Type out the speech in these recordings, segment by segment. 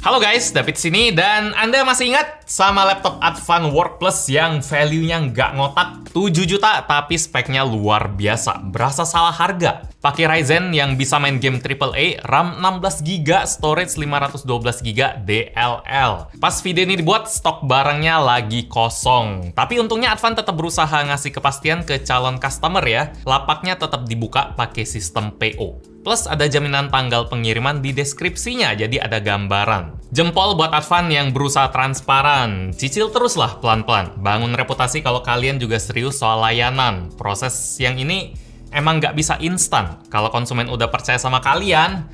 Halo guys, David sini, dan Anda masih ingat sama laptop Advan Work Plus yang value-nya nggak ngotak? 7 juta tapi speknya luar biasa, berasa salah harga. Pakai Ryzen yang bisa main game AAA, RAM 16GB, storage 512GB DLL. Pas video ini dibuat, stok barangnya lagi kosong. Tapi untungnya Advan tetap berusaha ngasih kepastian ke calon customer ya. Lapaknya tetap dibuka pakai sistem PO. Plus ada jaminan tanggal pengiriman di deskripsinya, jadi ada gambaran. Jempol buat Advan yang berusaha transparan. Cicil teruslah pelan-pelan. Bangun reputasi kalau kalian juga serius soal layanan. Proses yang ini emang nggak bisa instan. Kalau konsumen udah percaya sama kalian,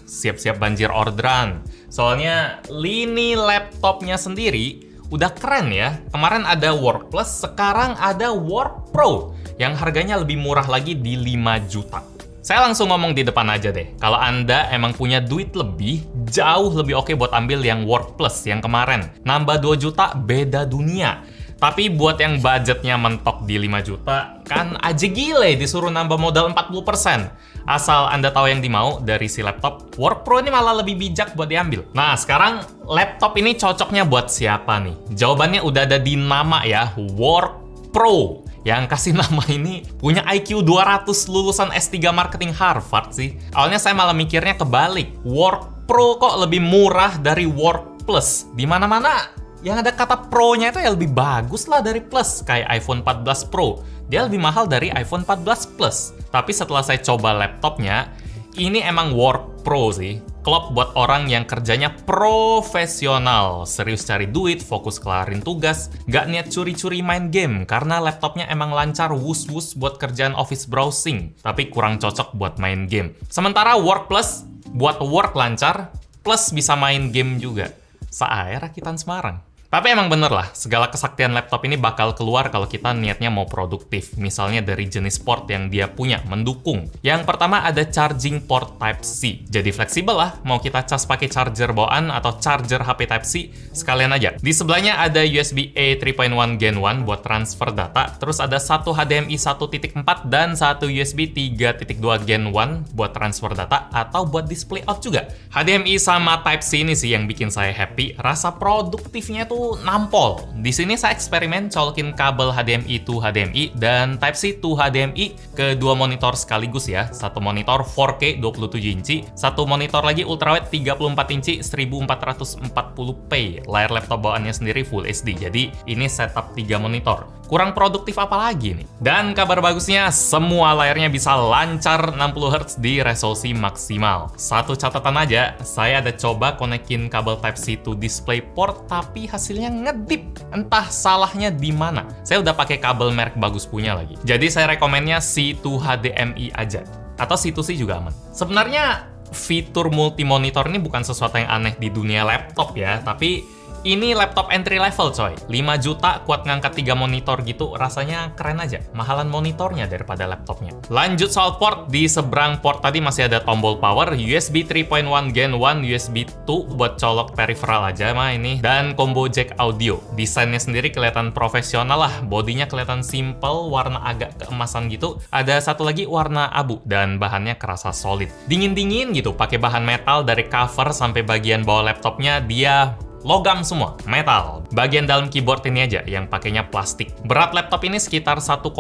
siap-siap banjir orderan. Soalnya lini laptopnya sendiri udah keren ya. Kemarin ada Work Plus, sekarang ada Work Pro yang harganya lebih murah lagi di 5 juta. Saya langsung ngomong di depan aja deh, kalau Anda emang punya duit lebih, jauh lebih oke buat ambil yang Work Plus yang kemarin. Nambah 2 juta, beda dunia. Tapi buat yang budgetnya mentok di 5 juta, kan aja gile disuruh nambah modal 40%. Asal Anda tahu yang dimau dari si laptop, Work Pro ini malah lebih bijak buat diambil. Nah, sekarang laptop ini cocoknya buat siapa nih? Jawabannya udah ada di nama ya, Work Pro. Yang kasih nama ini punya IQ 200 lulusan S3 Marketing Harvard sih. Awalnya saya malah mikirnya kebalik. Work Pro kok lebih murah dari Work Plus. Di mana-mana yang ada kata Pro-nya itu ya lebih bagus lah dari Plus. Kayak iPhone 14 Pro. Dia lebih mahal dari iPhone 14 Plus. Tapi setelah saya coba laptopnya, ini emang Work Pro sih. Klop buat orang yang kerjanya profesional, serius cari duit, fokus kelarin tugas, nggak niat curi-curi main game, karena laptopnya emang lancar wus-wus buat kerjaan office browsing, tapi kurang cocok buat main game. Sementara Work Plus, buat work lancar, plus bisa main game juga. Sae rakitan Semarang. Tapi emang bener lah, segala kesaktian laptop ini bakal keluar kalau kita niatnya mau produktif. Misalnya dari jenis port yang dia punya, mendukung. Yang pertama ada charging port Type-C. Jadi fleksibel lah, mau kita cas pakai charger bawaan atau charger HP Type-C, sekalian aja. Di sebelahnya ada USB-A 3.1 Gen 1 buat transfer data. Terus ada satu HDMI 1.4 dan satu USB 3.2 Gen 1 buat transfer data atau buat display out juga. HDMI sama Type-C ini sih yang bikin saya happy. Rasa produktifnya tuh nampol. Di sini saya eksperimen colokin kabel HDMI to HDMI dan Type-C to HDMI ke dua monitor sekaligus ya. Satu monitor 4K 27 inci, satu monitor lagi ultrawide 34 inci 1440p. Layar laptop bawaannya sendiri Full HD. Jadi ini setup 3 monitor. Kurang produktif apa lagi nih? Dan kabar bagusnya, semua layarnya bisa lancar 60Hz di resolusi maksimal. Satu catatan aja, saya ada coba konekin kabel Type-C to DisplayPort, tapi hasilnya ngedip. Entah salahnya di mana. Saya udah pakai kabel merek bagus punya lagi. Jadi saya rekomennya C to HDMI aja. Atau C2C juga aman. Sebenarnya fitur multi monitor ini bukan sesuatu yang aneh di dunia laptop ya, tapi ini laptop entry level coy. 5 juta kuat ngangkat 3 monitor gitu, rasanya keren aja. Mahalan monitornya daripada laptopnya. Lanjut soal port, di seberang port tadi masih ada tombol power, USB 3.1 Gen 1, USB 2 buat colok peripheral aja mah ini, dan combo jack audio. Desainnya sendiri kelihatan profesional lah, bodinya kelihatan simple, warna agak keemasan gitu. Ada satu lagi warna abu, dan bahannya kerasa solid. Dingin-dingin gitu, pakai bahan metal dari cover sampai bagian bawah laptopnya, dia logam semua, metal. Bagian dalam keyboard ini aja yang pakainya plastik. Berat laptop ini sekitar 1,2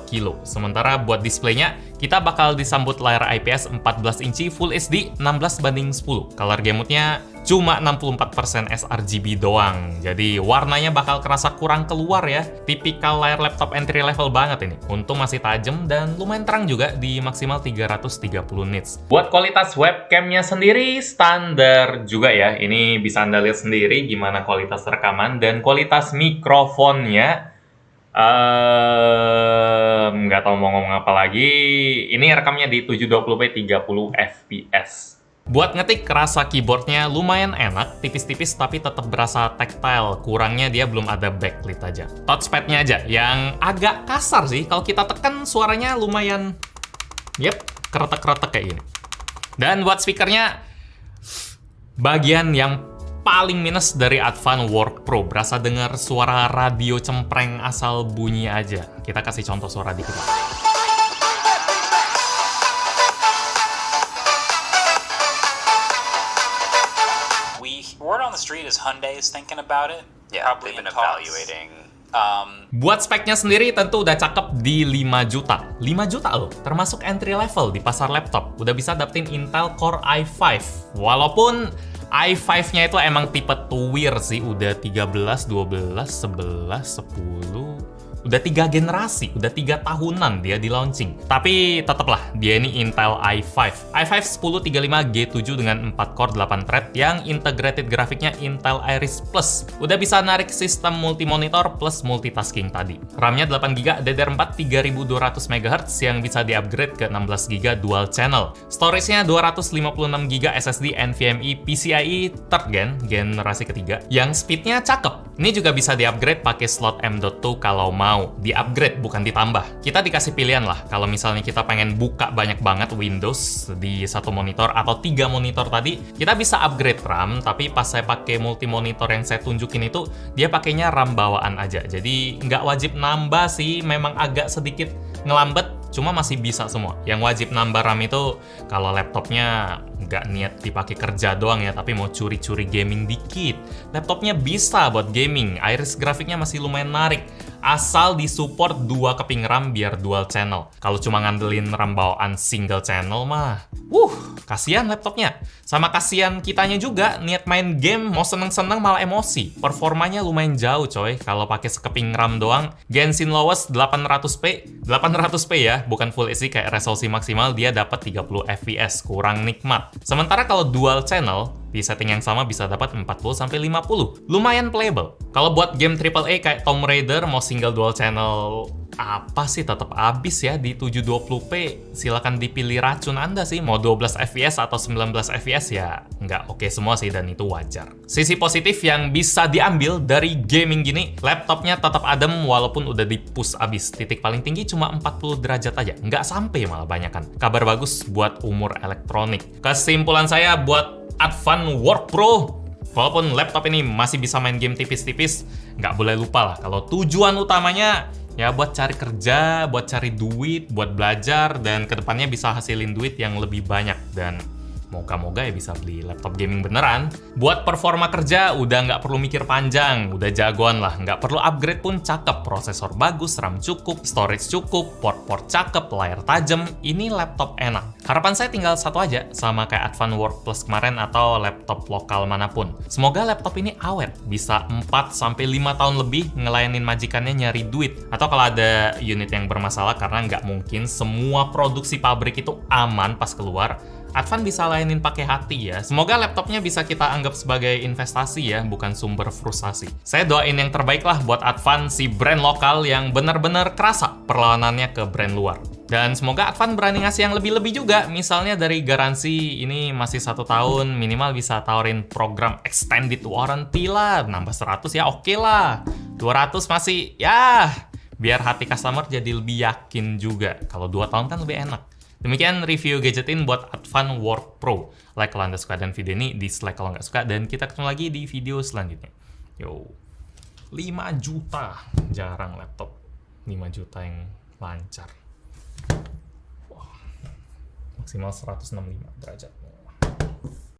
kilo. Sementara buat displaynya, kita bakal disambut layar IPS 14 inci Full HD 16:10. Color gamutnya cuma 64% sRGB doang. Jadi warnanya bakal kerasa kurang keluar ya. Tipikal layar laptop entry level banget ini. Untung masih tajam dan lumayan terang juga di maksimal 330 nits. Buat kualitas webcamnya sendiri standar juga ya. Ini bisa Anda lihat sendiri gimana kualitas rekaman dan kualitas mikrofonnya. Nggak tahu mau ngomong apa lagi. Ini rekamnya di 720p 30 fps. Buat ngetik, rasa keyboardnya lumayan enak, tipis-tipis tapi tetap berasa tactile. Kurangnya dia belum ada backlit aja. Touchpadnya aja yang agak kasar sih. Kalau kita tekan suaranya lumayan, keretek-keretek kayak gini. Dan buat speakernya, bagian yang paling minus dari Advan Work Pro, berasa dengar suara radio cempreng asal bunyi aja. Kita kasih contoh suara dikit. on the street is Hyundai is thinking about it. Yeah, Probably they've been in talks. evaluating. Buat speknya sendiri tentu udah cakep di 5 juta. 5 juta loh, termasuk entry level di pasar laptop. Udah bisa dapetin Intel Core i5. Walaupun i5-nya itu emang tipe tuwir sih, udah 13, 12, 11, 10... Udah 3 generasi, udah 3 tahunan dia di launching. Tapi tetaplah, dia ini Intel i5. i5 1035G7 dengan 4 core 8 thread yang integrated grafiknya Intel Iris Plus. Udah bisa narik sistem multi-monitor plus multitasking tadi. RAM-nya 8GB DDR4 3200 MHz yang bisa di-upgrade ke 16GB dual channel. Storage-nya 256GB SSD NVMe PCIe 3rd generasi ketiga, yang speed-nya cakep. Ini juga bisa di-upgrade pakai slot M.2 kalau mau. Di-upgrade bukan ditambah. Kita dikasih pilihan lah, kalau misalnya kita pengen buka banyak banget Windows di satu monitor atau 3 monitor tadi, kita bisa upgrade RAM, tapi pas saya pakai multi monitor yang saya tunjukin itu, dia pakainya RAM bawaan aja. Jadi nggak wajib nambah sih, memang agak sedikit ngelambet, cuma masih bisa semua. Yang wajib nambah RAM itu kalau laptopnya nggak niat dipakai kerja doang ya, tapi mau curi-curi gaming dikit. Laptopnya bisa buat gaming, iris grafiknya masih lumayan menarik. Asal disupport 2 keping RAM biar dual channel. Kalau cuma ngandelin RAM bawaan single channel mah, kasihan laptopnya. Sama kasihan kitanya juga, niat main game mau seneng-seneng malah emosi. Performanya lumayan jauh coy, kalau pakai sekeping RAM doang. Genshin lowest 800p, 800p ya, bukan Full HD kayak resolusi maksimal, dia dapat 30 fps, kurang nikmat. Sementara kalau dual channel, di setting yang sama bisa dapat 40-50. Lumayan playable. Kalau buat game AAA kayak Tomb Raider mau single dual channel apa sih tetap habis ya di 720p. Silakan dipilih racun Anda sih, mau 12 fps atau 19 fps ya nggak oke semua sih, dan itu wajar. Sisi positif yang bisa diambil dari gaming gini, laptopnya tetap adem walaupun udah di-push abis. Titik paling tinggi cuma 40 derajat aja, nggak sampai malah banyakan. Kabar bagus buat umur elektronik. Kesimpulan saya buat Advan Work Pro, walaupun laptop ini masih bisa main game tipis-tipis, nggak boleh lupa lah kalau tujuan utamanya ya buat cari kerja, buat cari duit, buat belajar, dan kedepannya bisa hasilin duit yang lebih banyak. Dan moga-moga ya bisa beli laptop gaming beneran. Buat performa kerja udah nggak perlu mikir panjang, udah jagoan lah, nggak perlu upgrade pun cakep. Prosesor bagus, RAM cukup, storage cukup, port-port cakep, layar tajam. Ini laptop enak. Harapan saya tinggal satu aja, sama kayak Advan Work Plus kemarin atau laptop lokal manapun. Semoga laptop ini awet, bisa 4-5 tahun lebih ngelayanin majikannya nyari duit. Atau kalau ada unit yang bermasalah, karena nggak mungkin semua produksi pabrik itu aman pas keluar, Advan bisa layanin pakai hati ya. Semoga laptopnya bisa kita anggap sebagai investasi ya, bukan sumber frustasi. Saya doain yang terbaik lah buat Advan, si brand lokal yang benar-benar kerasa perlawanannya ke brand luar. Dan semoga Advan berani ngasih yang lebih-lebih juga. Misalnya dari garansi ini masih 1 tahun, minimal bisa tawarin program extended warranty lah. Nambah 100 ya oke lah. 200 masih ya, biar hati customer jadi lebih yakin juga. Kalau 2 tahun kan lebih enak. Demikian review gadgetin buat Advan Work Pro. Like kalau Anda suka dan video ini, dislike kalau nggak suka, dan kita ketemu lagi di video selanjutnya. Yo, 5 juta. Jarang laptop 5 juta yang lancar. Wah, maksimal 165 derajat.